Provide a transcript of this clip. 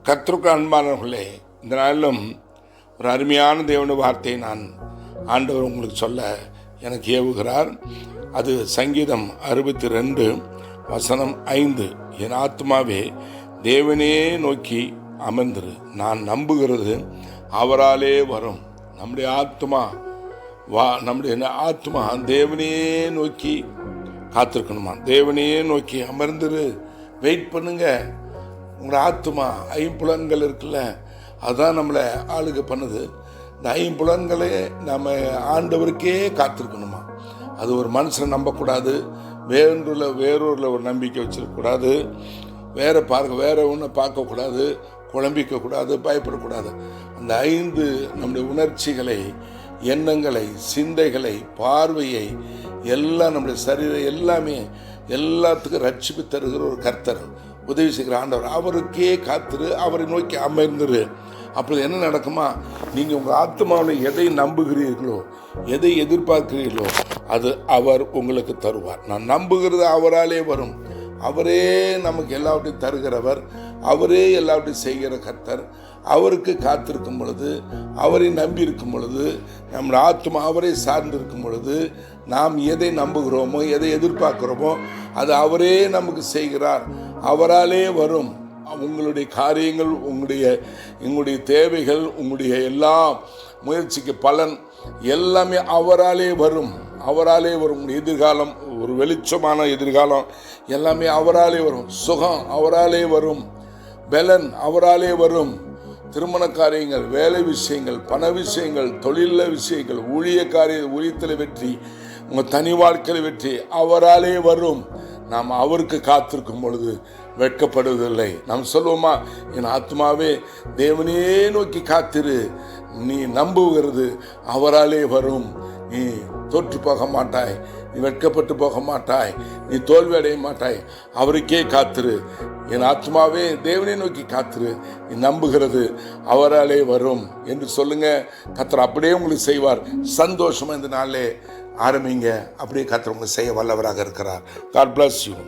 கர்த்தருக்கு அன்பானவர்களே, இந்த நாளிலும் ஒரு அருமையான தேவனுடைய வார்த்தையை நான் ஆண்டவர் உங்களுக்கு சொல்ல எனக்கு ஏவுகிறார். அது சங்கீதம் 62:5. என் ஆத்மாவே தேவனே நோக்கி அமர்ந்திரு, நான் நம்புகிறது அவராலே வரும். நம்முடைய ஆத்மா தேவனே நோக்கி காத்திருக்கணுமா? தேவனே நோக்கி அமர்ந்துரு, வெயிட் பண்ணுங்க. உங்களோட ஆத்மா, ஐம்புலன்கள் இருக்குல்ல, அதுதான் நம்மளை ஆளுகை பண்ணுது. இந்த ஐம்புலன்களே நம்ம ஆண்டவருக்கே காத்திருக்கணுமா? அது ஒரு மனுஷனை நம்பக்கூடாது, வேறொருல ஒரு நம்பிக்கை வச்சிருக்கக்கூடாது, வேற ஒன்றை பார்க்கக்கூடாது, குழம்பிக்கக்கூடாது, பயப்படக்கூடாது. அந்த 5 நம்முடைய உணர்ச்சிகளை, எண்ணங்களை, சிந்தைகளை, பார்வையை எல்லாம், நம்முடைய சரீரம் எல்லாமே எல்லாத்துக்கும் ரட்சிப்பு தருகிற ஒரு கர்த்தர், உதவி செய்கிற ஆண்டவர், அவருக்கே காத்திரு, அவரை நோக்கி அமர்ந்துரு. அப்படி என்ன நடக்குமா? நீங்கள் உங்கள் ஆத்மாவில் எதை நம்புகிறீர்களோ, எதை எதிர்பார்க்கிறீர்களோ, அது அவர் உங்களுக்கு தருவார். நான் நம்புகிறது அவராலே வரும். அவரே நமக்கு எல்லாவற்றையும் தருகிறவர், அவரே எல்லாவற்றையும் செய்கிற கர்த்தர். அவருக்கு காத்திருக்கும் பொழுது, அவரை நம்பி இருக்கும் பொழுது, நம்முடைய ஆத்மா அவரை சார்ந்திருக்கும் பொழுது, நாம் எதை நம்புகிறோமோ, எதை எதிர்பார்க்கிறோமோ, அது அவரே நமக்கு செய்கிறார். அவராலே வரும். உங்களுடைய காரியங்கள், உங்களுடைய தேவைகள், உங்களுடைய எல்லா முயற்சிக்கு பலன் எல்லாமே அவராலே வரும். அவராலே வரும். உங்களுடைய எதிர்காலம், ஒரு வெளிச்சமான எதிர்காலம் எல்லாமே அவராலே வரும். சுகம் அவராலே வரும். பலன் அவராலே வரும். திருமண காரியங்கள், வேலை விஷயங்கள், பண விஷயங்கள், தொழில விஷயங்கள், ஊழியத்தில் வெற்றி, உங்கள் தனி வாழ்க்கையில் வெற்றி அவராலே வரும். நாம் அவருக்கு காத்திருக்கும் பொழுது வெட்கப்படுவதில்லை. நாம் சொல்லுவோமா, என் ஆத்மாவே தேவனே நோக்கி காத்திரு, நீ நம்புகிறது அவராலே வரும். நீ தோற்று போக மாட்டாய், நீ வெட்கப்பட்டு போக மாட்டாய், நீ தோல்வி அடைய மாட்டாய். அவருக்கே காத்திரு. என் ஆத்மாவே தேவனை நோக்கி காத்திரு, நீ நம்புகிறது அவராலே வரும் என்று சொல்லுங்க. கர்த்தர் அப்படியே உங்களுக்கு செய்வார். சந்தோஷமா இந்த நாளிலே ஆரம்பிங்க. அப்படியே கர்த்தர் உங்களுக்கு செய்ய வல்லவராக இருக்கிறார். God bless you.